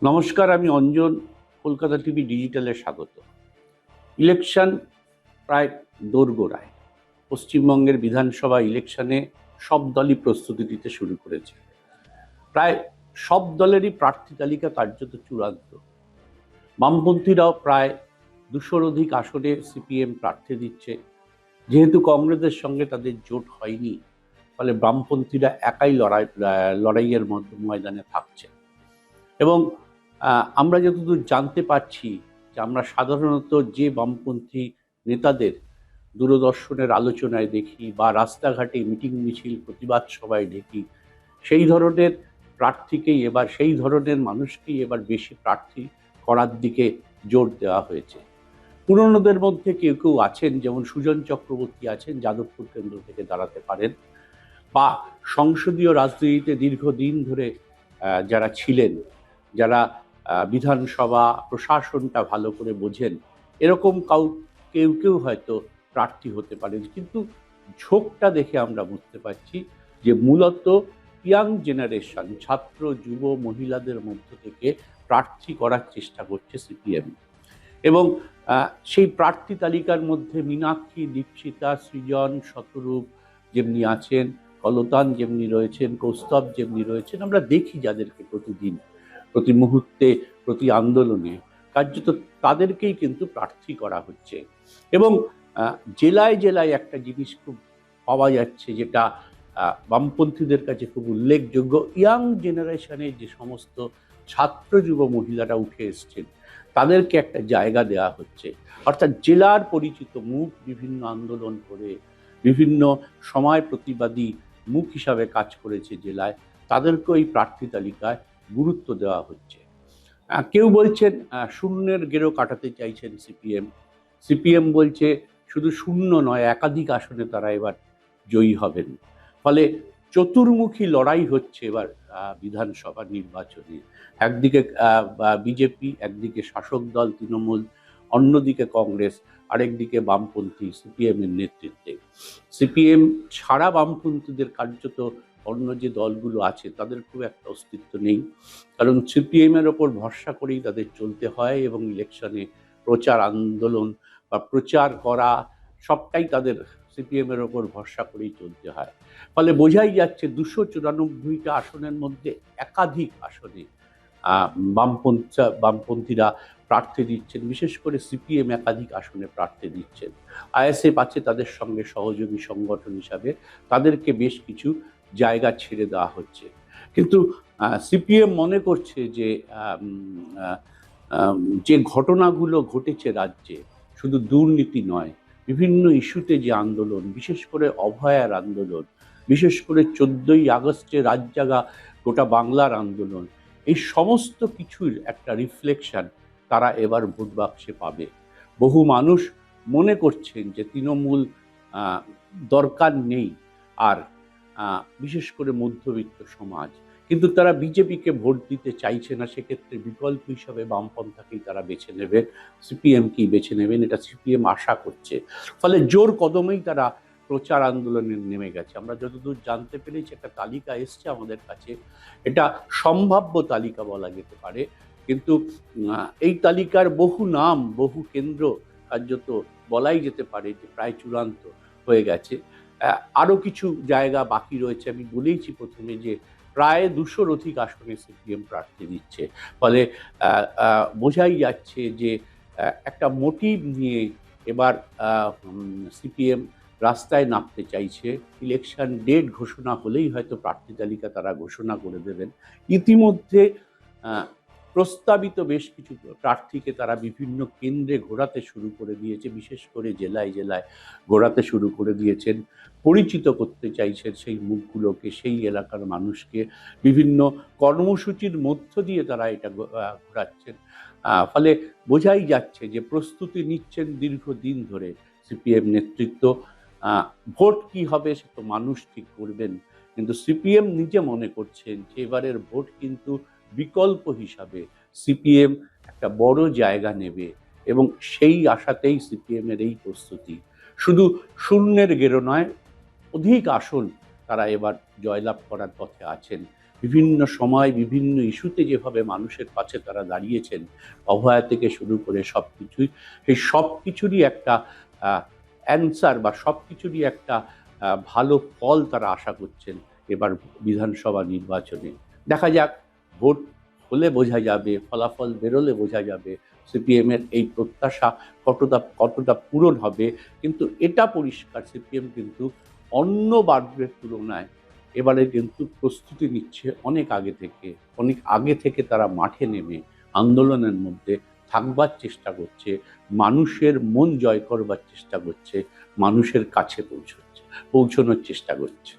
নমস্কার, আমি অঞ্জন। কলকাতা টিভি ডিজিটালে স্বাগত। ইলেকশন প্রায় দোরগোড়ায়। পশ্চিমবঙ্গের বিধানসভা ইলেকশনে সব দলই প্রস্তুতি নিতে শুরু করেছে। প্রায় সব দলেরই প্রার্থী তালিকা কার্যত চূড়ান্ত। বামপন্থীরাও প্রায় 200-র অধিক আসনে সিপিএম প্রার্থী দিচ্ছে। যেহেতু কংগ্রেসের সঙ্গে তাদের জোট হয়নি, ফলে বামপন্থীরা একাই লড়াইয়ের ময়দানে থাকছে। এবং আমরা যতদূর জানতে পারছি যে আমরা সাধারণত যে বামপন্থী নেতাদের দূরদর্শনের আলোচনায় দেখি বা রাস্তাঘাটে মিটিং মিছিল প্রতিবাদ সভায় দেখি, সেই ধরনের প্রার্থীকেই এবার, সেই ধরনের মানুষকেই এবার বেশি প্রার্থী করার দিকে জোর দেওয়া হয়েছে। পুরনোদের মধ্যে কেউ কেউ আছেন, যেমন সুজন চক্রবর্তী আছেন, যাদবপুর কেন্দ্র থেকে দাঁড়াতে পারেন, বা সংসদীয় রাজনীতিতে দীর্ঘদিন ধরে যারা ছিলেন, যারা বিধানসভা প্রশাসনটা ভালো করে বোঝেন, এরকম কেউ কেউ হয়তো প্রার্থী হতে পারেন। কিন্তু ঝোঁকটা দেখে আমরা বুঝতে পারছি যে মূলত ইয়াং জেনারেশন, ছাত্র যুব মহিলাদের মধ্য থেকে প্রার্থী করার চেষ্টা করছে সিপিএম। এবং সেই প্রার্থী তালিকার মধ্যে মীনাক্ষী, দীক্ষিতা, সৃজন, শতরূপ যেমনি আছেন, কলতান যেমনি রয়েছেন, কৌস্তব যেমনি রয়েছেন, আমরা দেখি যাদেরকে প্রতিদিন, প্রতি মুহূর্তে, প্রতি আন্দোলনে কার্যত তাদেরকেই কিন্তু প্রার্থী করা হচ্ছে। এবং জেলায় জেলায় একটা জিনিস খুব পাওয়া যাচ্ছে, যেটা বামপন্থীদের কাছে খুব উল্লেখযোগ্য। ইয়াং জেনারেশনের যে সমস্ত ছাত্র যুব মহিলারা উঠে এসছেন, তাদেরকে একটা জায়গা দেওয়া হচ্ছে। অর্থাৎ জেলার পরিচিত মুখ, বিভিন্ন আন্দোলন করে, বিভিন্ন সময় প্রতিবাদী মুখ হিসাবে কাজ করেছে জেলায়, তাদেরকে এই প্রার্থী তালিকায় গুরুত্ব দেওয়া হচ্ছে। কেউ বলছেন শূন্যের গেরো কাটাতে চাইছেন সিপিএম বলছে শুধু শূন্য নয়, একাধিক আসনে তারা এবার জয়ী হবেন। ফলে চতুর্মুখী লড়াই হচ্ছে এবার বিধানসভা নির্বাচনে। একদিকে বিজেপি, একদিকে শাসক দল তৃণমূল, অন্যদিকে কংগ্রেস, আরেকদিকে বামপন্থী সিপিএম এর নেতৃত্বে। সিপিএম ছাড়া বামপন্থীদের কার্যত অন্য যে দলগুলো আছে তাদের খুব একটা অস্তিত্ব নেই, কারণ সিপিএমের ওপর ভরসা করেই তাদের চলতে হয়, এবং ইলেকশনে প্রচার আন্দোলন বা প্রচার করা সবটাই তাদের সিপিএমের ওপর ভরসা করেই চলতে হয়। ফলে বোঝাই যাচ্ছে 294টা আসনের মধ্যে একাধিক আসনে বামপন্থীরা প্রার্থী দিচ্ছেন। বিশেষ করে সিপিএম একাধিক আসনে প্রার্থী দিচ্ছেন। আইএসএফ আছে তাদের সঙ্গে সহযোগী সংগঠন হিসাবে, তাদেরকে বেশ কিছু জায়গা ছেড়ে দেওয়া হচ্ছে। কিন্তু সিপিএম মনে করছে যে যে ঘটনাগুলো ঘটেছে রাজ্যে, শুধু দুর্নীতি নয়, বিভিন্ন ইস্যুতে যে আন্দোলন, বিশেষ করে অভয়ার আন্দোলন, বিশেষ করে 14ই আগস্টে রাতজাগা গোটা বাংলার আন্দোলন, এই সমস্ত কিছুর একটা রিফ্লেকশন তারা এবার ভোট বাক্সে পাবে। বহু মানুষ মনে করছেন যে তৃণমূল দরকার নেই আর, বিশেষ করে মধ্যবিত্ত সমাজ, কিন্তু তারা বিজেপিকে ভোট দিতে চাইছে না। সেক্ষেত্রে বিকল্প হিসাবে বামপন্থাকেই তারা বেছে নেবেন, সিপিএমকেই বেছে নেবেন, এটা সিপিএম আশা করছে। ফলে জোর কদমেই তারা প্রচার আন্দোলনে নেমে গেছে। আমরা যতদূর জানতে পেরেছি, একটা তালিকা এসছে আমাদের কাছে, এটা সম্ভাব্য তালিকা বলা যেতে পারে, কিন্তু এই তালিকার বহু নাম, বহু কেন্দ্র কার্যত বলাই যেতে পারে যে প্রায় চূড়ান্ত হয়ে গেছে। আরও কিছু জায়গা বাকি রয়েছে। আমি বলেইছি প্রথমে যে প্রায় 200-র অধিক আসনে সিপিএম প্রার্থী দিচ্ছে। ফলে বোঝাই যাচ্ছে যে একটা মোটিভ নিয়ে এবার সিপিএম রাস্তায় নামতে চাইছে। ইলেকশন ডেট ঘোষণা হলেই হয়তো প্রার্থী তালিকা তারা ঘোষণা করে দেবেন। ইতিমধ্যে প্রস্তাবিত বেশ কিছু প্রার্থীকে তারা বিভিন্ন কেন্দ্রে ঘোরাতে শুরু করে দিয়েছে, বিশেষ করে জেলায় জেলায় ঘোরাতে শুরু করে দিয়েছেন। পরিচিত করতে চাইছেন সেই মুখগুলোকে, সেই এলাকার মানুষকে। বিভিন্ন কর্মসূচির মধ্য দিয়ে তারা এটা ঘোরাচ্ছেন। ফলে বোঝাই যাচ্ছে যে প্রস্তুতি নিচ্ছেন দীর্ঘদিন ধরে সিপিএম নেতৃত্ব। ভোট কি হবে সে তো মানুষ ঠিক করবেন, কিন্তু সিপিএম নিজে মনে করছেন যে এবারের ভোট কিন্তু বিকল্প হিসাবে সিপিএম একটা বড় জায়গা নেবে, এবং সেই আশাতেই সিপিএমের এই প্রস্তুতি। শুধু শূন্যের গেরো নয়, অধিক আসন তারা এবার জয়লাভ করার পথে আছেন। বিভিন্ন সময় বিভিন্ন ইস্যুতে যেভাবে মানুষের পাশে তারা দাঁড়িয়েছেন, অভয়া থেকে শুরু করে সব কিছুই, সেই সব কিছুরই একটা অ্যান্সার বা সব কিছুরই একটা ভালো ফল তারা আশা করছেন এবার বিধানসভা নির্বাচনে। দেখা যাক, ভোট হলে বোঝা যাবে, ফলাফল বেরোলে বোঝা যাবে সিপিএমের এই প্রত্যাশা কতটা পূরণ হবে। কিন্তু এটা পরিষ্কার, সিপিএম কিন্তু অন্য বারের তুলনায় এবারে কিন্তু প্রস্তুতি নিচ্ছে অনেক আগে থেকে তারা মাঠে নেমে আন্দোলনের মধ্যে থাকবার চেষ্টা করছে, মানুষের মন জয় করবার চেষ্টা করছে, মানুষের কাছে পৌঁছানোর চেষ্টা করছে।